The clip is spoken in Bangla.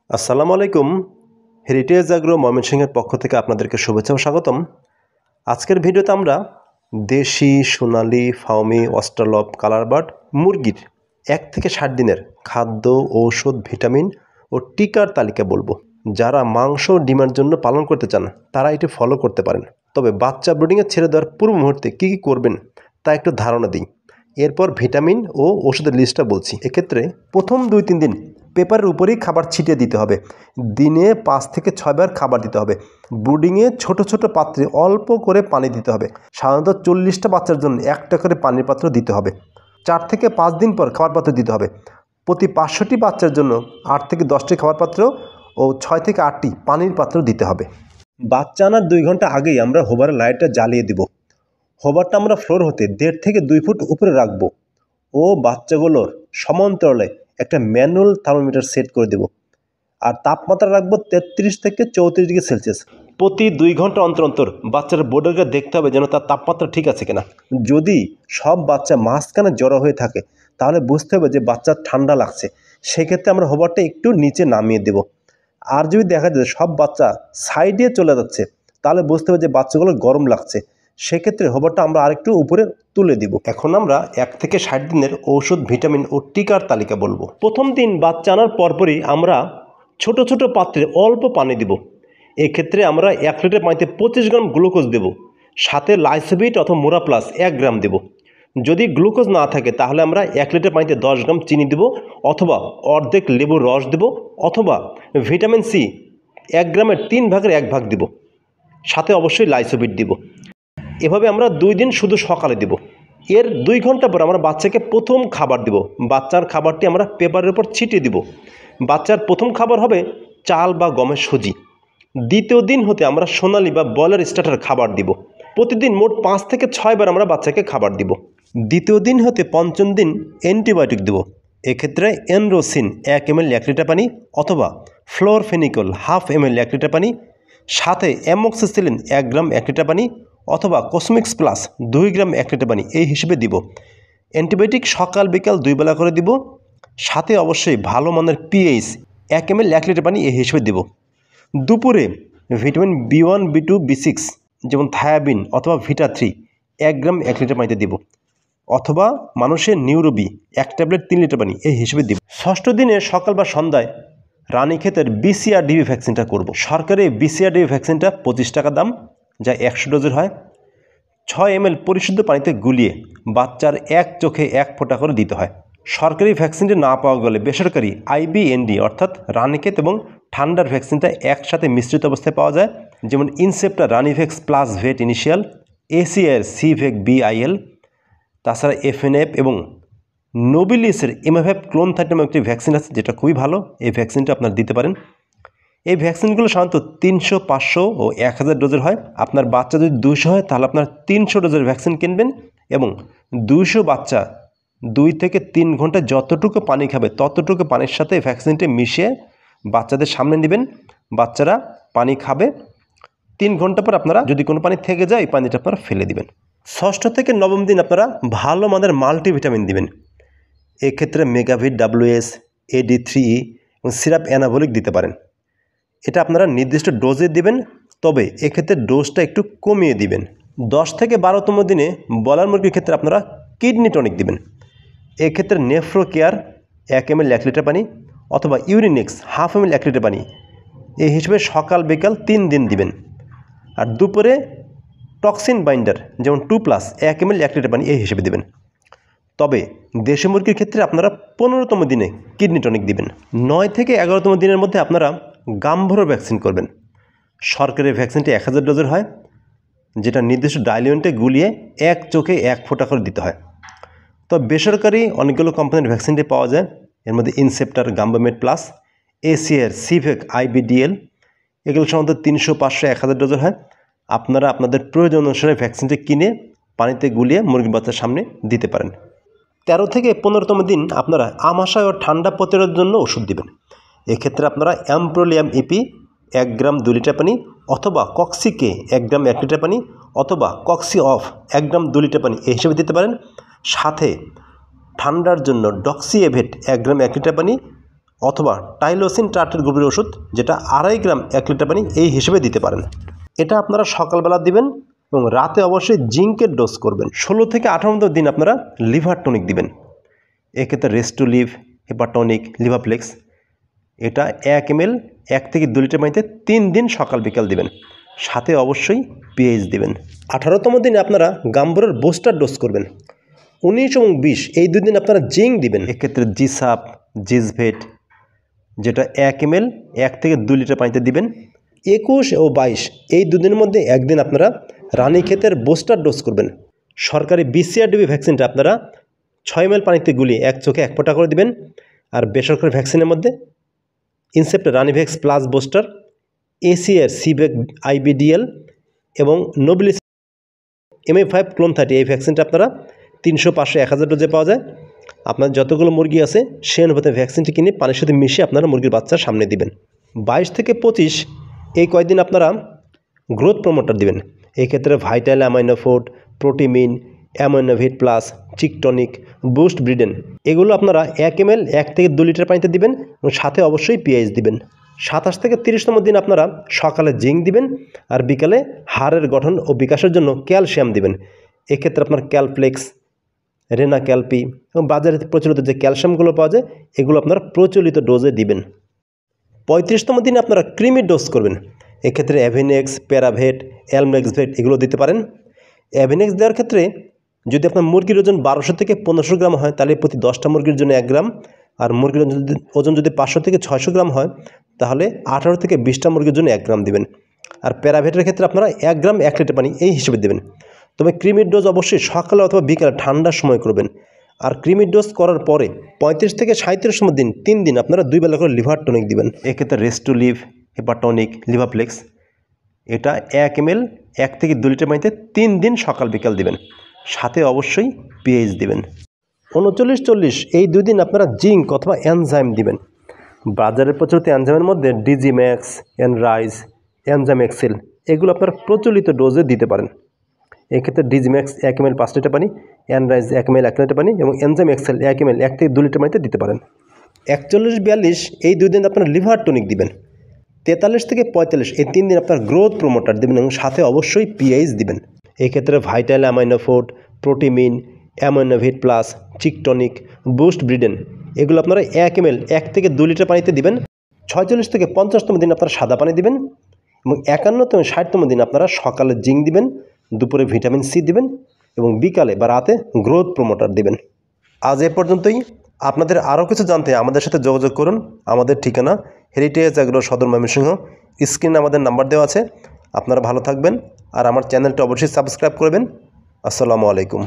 আসসালামু আলাইকুম। হেরিটেজ অ্যাগ্রো ময়মনসিংহের পক্ষ থেকে আপনাদেরকে শুভেচ্ছা ও স্বাগতম। আজকের ভিডিওতে আমরা দেশি, সোনালী, ফাউমি, অস্ট্রালপ, কালারবার্ড মুরগির 1 থেকে 60 দিনের খাদ্য, ঔষধ, ভিটামিন ও টিকার তালিকা বলবো। যারা মাংস ও ডিমের জন্য পালন করতে চান তারা এটি ফলো করতে পারেন। তবে বাচ্চা ব্রিডিংয়ে ছেড়ে দেওয়ার পূর্ব মুহূর্তে কী কী করবেন তা একটু ধারণা দিই। এরপর ভিটামিন ও ওষুধের লিস্টটা বলছি। এক্ষেত্রে প্রথম 2-3 দিন পেপারের উপরেই খাবার ছিটিয়ে দিতে হবে। দিনে 5 থেকে 6 বার খাবার দিতে হবে। ব্রুডিংয়ে ছোট ছোট পাত্রে অল্প করে পানি দিতে হবে। সাধারণত 40টা বাচ্চার জন্য 1টা করে পানির পাত্র দিতে হবে। 4 থেকে 5 দিন পর খাবার পাত্র দিতে হবে। প্রতি 500টি বাচ্চার জন্য 8 থেকে 10টি খাবার পাত্র ও 6 থেকে 8টি পানির পাত্র দিতে হবে। বাচ্চা আনার 2 ঘন্টা আগেই আমরা হোভারের লাইটটা জ্বালিয়ে দিব। হোভারটা আমরা ফ্লোর হতে 1.5 থেকে 2 ফুট উপরে রাখব ও বাচ্চাগুলোর সমান্তরালে একটা ম্যানুয়াল থার্মোমিটার সেট করে দেব। আর তাপমাত্রা রাখবো 33 থেকে 34 ডিগ্রি সেলসিয়াস। প্রতি 2 ঘন্টা অন্তর অন্তর বাচ্চার বোর্ডারকে দেখতে হবে যেন তার তাপমাত্রা ঠিক আছে কিনা। যদি সব বাচ্চা মাঝখানে জড়ো হয়ে থাকে তাহলে বুঝতে হবে যে বাচ্চার ঠান্ডা লাগছে। সেক্ষেত্রে আমরা হোভারটা একটু নিচে নামিয়ে দেব। আর যদি দেখা যায় সব বাচ্চা সাইডে চলে যাচ্ছে তাহলে বুঝতে হবে যে বাচ্চাগুলো গরম লাগছে। সেক্ষেত্রে হোভারটা আমরা আরেকটু উপরে তুলে দিব। এখন আমরা 1 থেকে 60 দিনের ঔষধ, ভিটামিন ও টিকার তালিকা বলবো। প্রথম দিন বাচ্চা আনার পরপরই আমরা ছোট ছোট পাত্রে অল্প পানি দিব। এক্ষেত্রে আমরা 1 লিটার পানিতে 25 গ্রাম গ্লুকোজ দেব। সাথে লাইসোবিট অথবা মোরা প্লাস 1 গ্রাম দেব। যদি গ্লুকোজ না থাকে তাহলে আমরা 1 লিটার পানিতে 10 গ্রাম চিনি দেব, অথবা অর্ধেক লেবুর রস দেব, অথবা ভিটামিন সি 1 গ্রামের 3 ভাগের 1 ভাগ দেব। সাথে অবশ্যই লাইসোবিট দিব। এভাবে আমরা 2 দিন শুধু সকালে দেব। এর 2 ঘন্টা পর আমরা বাচ্চাকে প্রথম খাবার দেব। বাচ্চার খাবারটি আমরা পেপারের উপর ছিটিয়ে দিব। বাচ্চার প্রথম খাবার হবে চাল বা গমের সুজি। দ্বিতীয় দিন হতে আমরা সোনালী বা ব্রয়লার স্টার্টার খাবার দিব। প্রতিদিন মোট 5 থেকে 6 বার আমরা বাচ্চাকে খাবার দিব। দ্বিতীয় দিন হতে পঞ্চম দিন অ্যান্টিবায়োটিক দেব। এক্ষেত্রে এনরোসিন 1 ml 1 লিটার পানি, অথবা ফ্লোরফেনিকল 1/2 ml 1 লিটার পানি, সাথে অ্যামোক্সিসিলিন 1 গ্রাম 1 লিটার পানি, অথবা কসমিক্স প্লাস 2 গ্রাম 1 লিটার পানি এই হিসেবে দিব। অ্যান্টিবায়োটিক সকাল বিকাল 2 বেলা করে দিব। সাথে অবশ্যই ভালো মানের পিএইচ 1 ml 1 লিটার পানি এই হিসেবে দিব। দুপুরে ভিটামিন B1, B2, B6 যেমন থায়াবিন অথবা ভিটা3 1 গ্রাম 1 লিটার পানিতে দিব, অথবা মানুষের নিউরোবি 1 ট্যাবলেট 3 লিটার পানি এই হিসেবে দিব। ষষ্ঠ দিনে সকাল বা সন্ধ্যায় রানীক্ষেতের BCR-DB ভ্যাকসিনটা করব। সরকারি BCR-DB ভ্যাকসিনটা 25 টাকা দাম, যা 100 ডোজের হয়। 6 ml পরিশুদ্ধ পানিতে গুলিয়ে বাচ্চার 1 চোখে 1 ফোঁটা করে দিতে হয়। সরকারি ভ্যাকসিনটি না পাওয়া গেলে বেসরকারি IBND অর্থাৎ রানীক্ষেত এবং ঠান্ডার ভ্যাকসিনটা একসাথে মিশ্রিত অবস্থায় পাওয়া যায়, যেমন ইনসেপ্টার রানিভেক্স প্লাস ভেট ইনিশিয়াল, ACR সিভেক BIL, তাছাড়া FNF এবং নোবিলিসের এমাভ্যাপ ক্লোন 30 নামে একটি ভ্যাকসিন আছে, যেটা খুবই ভালো। এই ভ্যাকসিনটা আপনারা দিতে পারেন। এই ভ্যাকসিনগুলো সাধারণত 300, 500 ও 1000 ডোজের হয়। আপনার বাচ্চা যদি 200 হয় তাহলে আপনার 300 ডোজের ভ্যাকসিন কিনবেন এবং 200 বাচ্চা 2 থেকে 3 ঘন্টা যতটুকু পানি খাবে ততটুকু পানির সাথে ভ্যাকসিনটি মিশিয়ে বাচ্চাদের সামনে নেবেন। বাচ্চারা পানি খাবে। 3 ঘন্টা পর আপনারা যদি কোনো পানি থেকে যায় এই পানিটা আপনারা ফেলে দিবেন। ষষ্ঠ থেকে নবম দিন আপনারা ভালো মানের মাল্টিভিটামিন দিবেন। এক্ষেত্রে মেগাভিট WS, AD3E এবং সিরাপ অ্যানাবলিক দিতে পারেন। এটা আপনারা নির্দিষ্ট ডোজে দিবেন, তবে এক্ষেত্রে ডোজটা একটু কমিয়ে দিবেন। 10 থেকে 12তম দিনে ব্রয়লার মুরগির ক্ষেত্রে আপনারা কিডনি টনিক দিবেন। এক্ষেত্রে নেফ্রো কেয়ার 1 ml 1 লিটার পানি, অথবা ইউরিনেক্স 1/2 ml 1 লিটার পানি এই হিসেবে সকাল বিকাল 3 দিন দিবেন। আর দুপুরে টক্সিন বাইন্ডার যেমন 2+ 1 ml 1 লিটার পানি এই হিসেবে দিবেন। তবে দেশি মুরগির ক্ষেত্রে আপনারা 15তম দিনে কিডনি টনিক দিবেন। 9 থেকে 11তম দিনের মধ্যে আপনারা গাম্ভোরো ভ্যাকসিন করবেন। সরকারি ভ্যাকসিনটি 1000 ডোজের হয়, যেটা নির্দিষ্ট ডাইলিউন্টে গুলিয়ে 1 চোখে 1 ফোঁটা করে দিতে হয়। তো বেসরকারি অনেকগুলো কোম্পানির ভ্যাকসিনটি পাওয়া যায়। এর মধ্যে ইনসেপ্টার, গাম্বামেড প্লাস, ACR সিভেক IBDL এগুলো সাধারণত 300, 500, 1000 ডোজের হয়। আপনারা আপনাদের প্রয়োজন অনুসারে ভ্যাকসিনটি কিনে পানিতে গুলিয়ে মুরগির বাচ্চার সামনে দিতে পারেন। 13 থেকে 15তম দিন আপনারা আমাশয় ও ঠান্ডা প্রতিরোধের জন্য ওষুধ দিবেন। এক্ষেত্রে আপনারা অ্যাম্প্রোলিয়াম EP 1 গ্রাম 2 লিটার পানি, অথবা কক্সিকে 1 গ্রাম 1 লিটার পানি, অথবা কক্সি অফ 1 গ্রাম 2 লিটার পানি এই হিসেবে দিতে পারেন। সাথে ঠান্ডার জন্য ডক্সিএভেট 1 গ্রাম 1 লিটার পানি, অথবা টাইলোসিন টার্ট্রেট গ্রুপের ওষুধ, যেটা 2.5 গ্রাম 1 লিটার পানি এই হিসেবে দিতে পারেন। এটা আপনারা সকালবেলা দিবেন এবং রাতে অবশ্যই জিঙ্কের ডোজ করবেন। 16 থেকে 18 দিন আপনারা লিভার টনিক দিবেন। এক্ষেত্রে রেস্টোলিভ, হেপাটনিক, লিভাপ্লেক্স এটা 1 ml 1 থেকে 2 লিটার পানিতে 3 দিন সকাল বিকাল দিবেন। সাথে অবশ্যই পিএইচ দিবেন। 18তম দিনে আপনারা গাম্বুরার বুস্টার ডোজ করবেন। 19 এবং 20 এই 2 দিন আপনারা জিঙ্ক দিবেন। এক্ষেত্রে জিসাপ, জিসভেট যেটা 1 ml 1 থেকে 2 লিটার পানিতে দিবেন। 21 ও 22 এই 2 দিনের মধ্যে একদিন আপনারা রানীক্ষেতের বুস্টার ডোজ করবেন। সরকারি BCRDB ভ্যাকসিনটা আপনারা 6 ml পানিতে গুলিয়ে 1 চোখে 1 ফোঁটা করে দিবেন। আর বেসরকারি ভ্যাকসিনের মধ্যে Incepta রানিভ্যাক্স plus booster, ACR সিভ্যাক IBDL এবং নোবিলিস MA5 ক্লোন 30 এই ভ্যাকসিনটা আপনারা 300, 500, 1000 ডোজে পাওয়া যায়। আপনার যতগুলো মুরগি আছে সেই অনুপাতে ভ্যাকসিনটি কিনে পানির সাথে মিশিয়ে আপনারা মুরগির বাচ্চার সামনে দিবেন। 22 থেকে 25 এই কয়েকদিন আপনারা গ্রোথ প্রমোটার দিবেন। এই ক্ষেত্রে ভাইটাল অ্যামাইনোফোর্ট, প্রোটিমিন, অ্যামাইনোভিট প্লাস, চিকটনিক, বুস্ট ব্রিডেন এগুলো আপনারা 1 ml 1 থেকে 2 লিটার পানিতে দিবেন এবং সাথে অবশ্যই পিএইচ দিবেন। 27 থেকে 30তম দিন আপনারা সকালে জিঙ্ক দিবেন আর বিকালে হাড়ের গঠন ও বিকাশের জন্য ক্যালসিয়াম দিবেন। এক্ষেত্রে আপনার ক্যালপ্লেক্স, রেনা ক্যালপি এবং বাজারে প্রচলিত যে ক্যালসিয়ামগুলো পাওয়া যায় এগুলো আপনারা প্রচলিত ডোজে দিবেন। 35তম দিনে আপনারা ক্রিমি ডোজ করবেন। এক্ষেত্রে অ্যাভিনেক্স, প্যারাভেট, অ্যালমেক্সভেট এগুলো দিতে পারেন। অ্যাভিনেক্স দেওয়ার ক্ষেত্রে যদি আপনার মুরগির ওজন 1200 থেকে 1500 গ্রাম হয় তাহলে প্রতি 10টা মুরগির জন্য 1 গ্রাম, আর মুরগির ওজন যদি 500 থেকে 600 গ্রাম হয় তাহলে 18 থেকে 20টা মুরগির জন্য 1 গ্রাম দিবেন। আর প্যারাভেটের ক্ষেত্রে আপনারা 1 গ্রাম 1 লিটার পানি এই হিসেবে দেবেন। তবে ক্রিমির ডোজ অবশ্যই সকালে অথবা বিকালে ঠান্ডার সময় করবেন। আর ক্রিমির ডোজ করার পরে 35 থেকে 37তম দিন 3 দিন আপনারা 2 বেলা করে লিভার টনিক দিবেন। এক্ষেত্রে রেস্টোলিভ, হেপাটনিক, লিভাপ্লেক্স এটা 1 ml 1 থেকে 2 লিটার পানিতে 3 দিন সকাল বিকাল দিবেন। সাথে অবশ্যই পিএইচ দিবেন। 39-40 এই 2 দিন আপনারা জিঙ্ক অথবা এনজাইম দিবেন। বাজারের প্রচলিত এনজাইমের মধ্যে ডিজিম্যাক্স, এনরাইজ, এনজাইম এক্সেল এগুলো আপনারা প্রচলিত ডোজে দিতে পারেন। এক্ষেত্রে ডিজিম্যাক্স 1 ml 5 লিটার পানি, এনরাইজ 1 ml 1 লিটার পানি এবং এনজাইম এক্সেল 1 ml 1 থেকে 2 লিটার পানিতে দিতে পারেন। 41-42 এই 2 দিন আপনারা লিভার টনিক দিবেন। 43 থেকে 45 এই 3 দিন আপনার গ্রোথ প্রমোটার দেবেন এবং সাথে অবশ্যই পিএইচ দিবেন। এই ক্ষেত্রে ভাইটাল অ্যামাইনোফোর্ট, প্রোটিমিন, অ্যামাইনোভিট প্লাস, চিকটনিক, বুস্ট ব্রিডেন এগুলো আপনারা 1 ml 1 থেকে 2 লিটার পানিতে দিবেন। 46 থেকে 50তম দিন আপনারা সাদা পানি দিবেন এবং 51 থেকে 60তম দিন আপনারা সকালে জিঙ্ক দিবেন, দুপুরে ভিটামিন সি দিবেন এবং বিকালে বা রাতে গ্রোথ প্রমোটার দিবেন। আজ এ পর্যন্তই। আপনাদের আরও কিছু জানতে আমাদের সাথে যোগাযোগ করুন। আমাদের ঠিকানা হেরিটেজ অ্যাগ্রো সদর ময়মনসিংহ। স্ক্রিনে আমাদের নাম্বার দেওয়া আছে। আপনারা ভালো থাকবেন আর আমার চ্যানেলটা অবশ্যই সাবস্ক্রাইব করবেন। আসসালামু আলাইকুম।